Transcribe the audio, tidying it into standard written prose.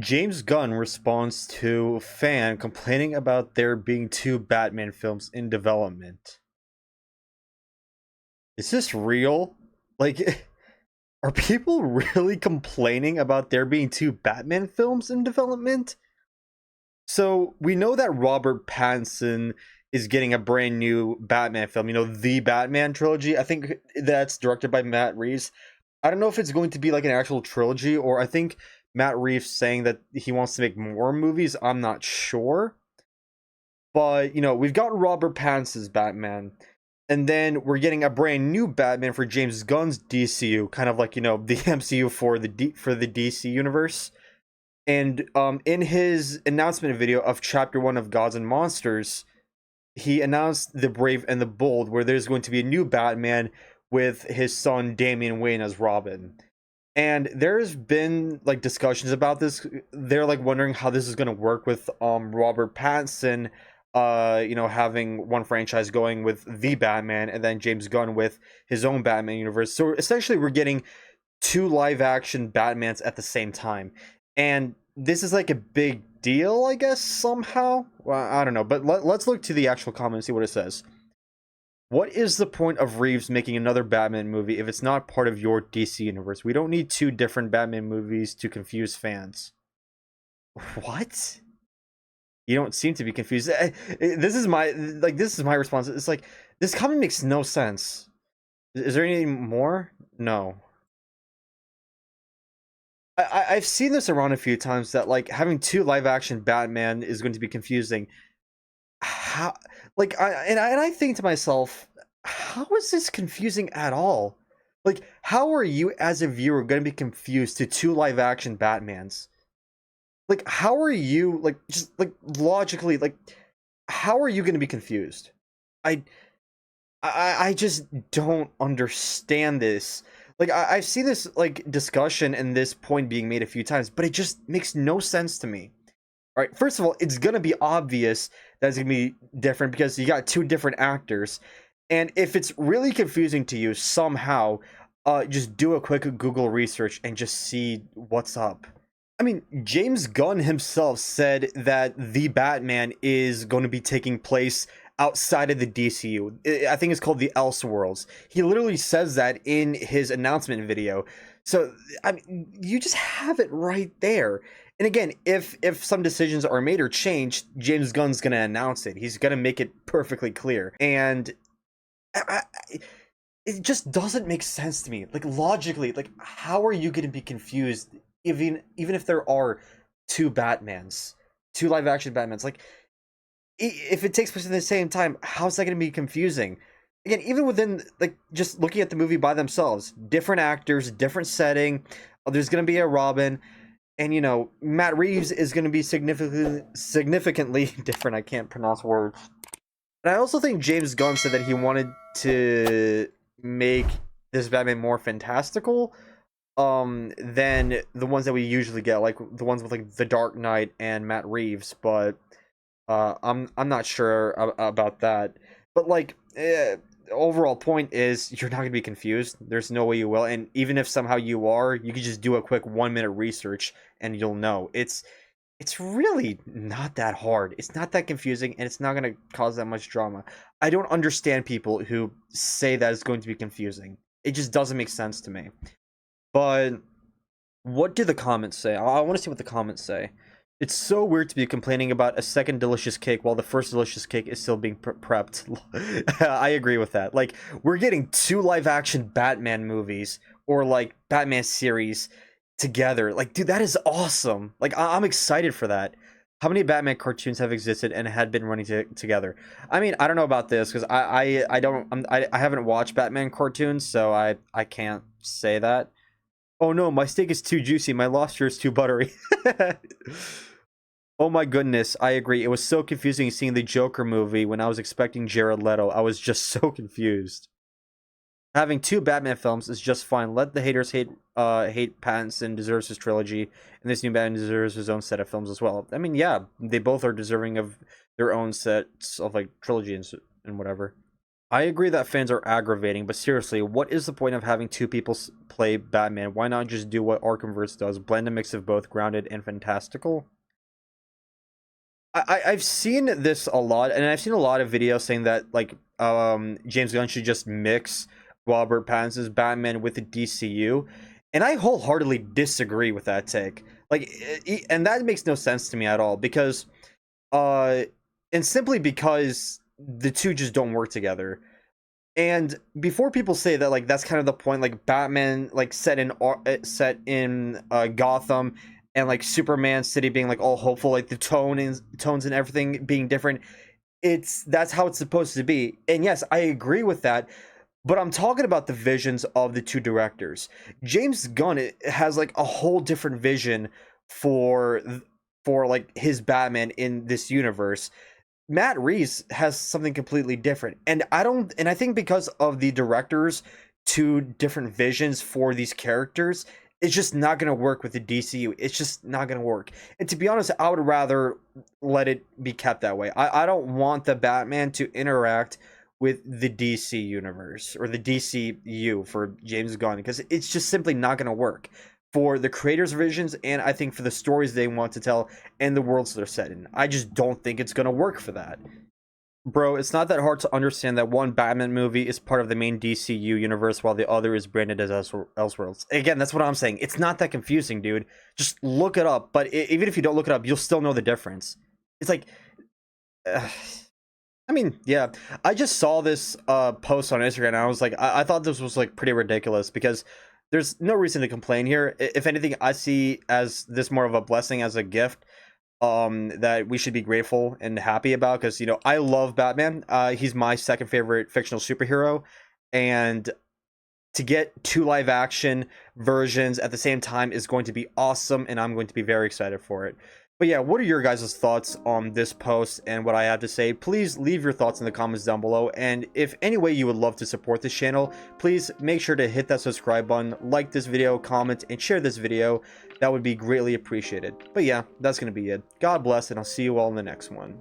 James Gunn responds to fan complaining about there being two Batman films in development. Is this real? Like, are people really complaining about there being two Batman films in development? So we know that Robert Pattinson is getting a brand new Batman film, the Batman trilogy. I think that's directed by Matt Reeves. I don't know if it's going to be like an actual trilogy, or I think Matt Reeves saying that he wants to make more movies. I'm not sure. But, we've got Robert Pattinson's Batman. And then we're getting a brand new Batman for James Gunn's DCU, kind of like, the MCU for the DC universe. And in his announcement video of Chapter 1 of Gods and Monsters, he announced The Brave and the Bold, where there's going to be a new Batman with his son Damian Wayne as Robin. And there's been like discussions about this. They're like wondering how this is going to work with Robert Pattinson having one franchise going with the Batman and then James Gunn with his own Batman universe. So essentially we're getting two live action Batmans at the same time. And this is like a big deal, I guess, somehow. Well, I don't know, but let's look to the actual comment and see what it says. What is the point of Reeves making another Batman movie if it's not part of your DC universe? We don't need two different Batman movies to confuse fans. What? You don't seem to be confused. This is my response. It's like this comment makes no sense. Is there anything more? No. I've seen this around a few times that like having two live action Batman is going to be confusing. How I think to myself, how is this confusing at all? Like, how are you as a viewer going to be confused to two live action Batmans? Like, how are you like just like logically like how are you going to be confused? I I just don't understand this. Like I've seen this like discussion and this point being made a few times, but it just makes no sense to me. All right, first of all, it's gonna be obvious that it's gonna be different because you got two different actors, and if it's really confusing to you somehow, just do a quick Google research and just see what's up. I mean, James Gunn himself said that the Batman is going to be taking place outside of the DCU. I think it's called the Elseworlds. He literally says that in his announcement video. So, I mean, you just have it right there. And again, if some decisions are made or changed, James Gunn's going to announce it. He's going to make it perfectly clear. And it just doesn't make sense to me. Like logically, like how are you going to be confused even if there are two Batmans, two live action Batmans? Like if it takes place at the same time, how's that going to be confusing? Again, even within like just looking at the movie by themselves, different actors, different setting. There's going to be a Robin, and Matt Reeves is going to be significantly different. I can't pronounce words. And I also think James Gunn said that he wanted to make this Batman more fantastical than the ones that we usually get, like the ones with like the Dark Knight and Matt Reeves. But I'm not sure about that. But like overall point is you're not gonna be confused. There's no way you will. And even if somehow you are, you can just do a quick 1 minute research and you'll know. It's really not that hard. It's not that confusing, and it's not going to cause that much drama. I don't understand people who say that it's going to be confusing. It just doesn't make sense to me. But what do the comments say? I want to see what the comments say. It's so weird to be complaining about a second delicious cake while the first delicious cake is still being prepped. I agree with that. Like, we're getting two live action Batman movies or like Batman series together. Like, dude, that is awesome. Like, I'm excited for that. How many Batman cartoons have existed and had been running together? I mean, I don't know about this because I haven't watched Batman cartoons, so I can't say that. Oh no, my steak is too juicy. My lobster is too buttery. Oh my goodness, I agree. It was so confusing seeing the Joker movie when I was expecting Jared Leto. I was just so confused. Having two Batman films is just fine. Let the haters hate Pattinson deserves his trilogy, and this new Batman deserves his own set of films as well. I mean, yeah, they both are deserving of their own sets of like trilogy and whatever. I agree that fans are aggravating, but seriously, what is the point of having two people play Batman? Why not just do what Arkhamverse does, blend a mix of both grounded and fantastical? I've seen this a lot, and I've seen a lot of videos saying that like James Gunn should just mix Robert Pattinson's Batman with the DCU, and I wholeheartedly disagree with that take. Like, and that makes no sense to me at all because, uh, and simply because the two just don't work together. And before people say that, like that's kind of the point, like Batman, like set in Gotham, and like Superman City being like all hopeful, like the tones and everything being different. That's how it's supposed to be, and yes, I agree with that. But I'm talking about the visions of the two directors. James Gunn has like a whole different vision for like his Batman in this universe. Matt Reeves has something completely different. And I think because of the director's two different visions for these characters, it's just not going to work with the DCU. It's just not going to work. And to be honest, I would rather let it be kept that way. I don't want the Batman to interact with the DC universe or the DCU for James Gunn because it's just simply not going to work for the creators' visions, and I think for the stories they want to tell and the worlds they're set in. I just don't think it's gonna work for that. Bro, it's not that hard to understand that one Batman movie is part of the main DCU universe while the other is branded as Elseworlds. Again, that's what I'm saying. It's not that confusing, dude. Just look it up. But even if you don't look it up, you'll still know the difference. It's like, uh, I mean, yeah. I just saw this post on Instagram and I was like, I thought this was like pretty ridiculous because there's no reason to complain here. If anything, I see as this more of a blessing, as a gift that we should be grateful and happy about because I love Batman. He's my second favorite fictional superhero, and to get two live action versions at the same time is going to be awesome, and I'm going to be very excited for it. But yeah, what are your guys' thoughts on this post and what I have to say? Please leave your thoughts in the comments down below, and if any way you would love to support this channel, please make sure to hit that subscribe button, like this video, comment, and share this video. That would be greatly appreciated. But yeah, that's going to be it. God bless, and I'll see you all in the next one.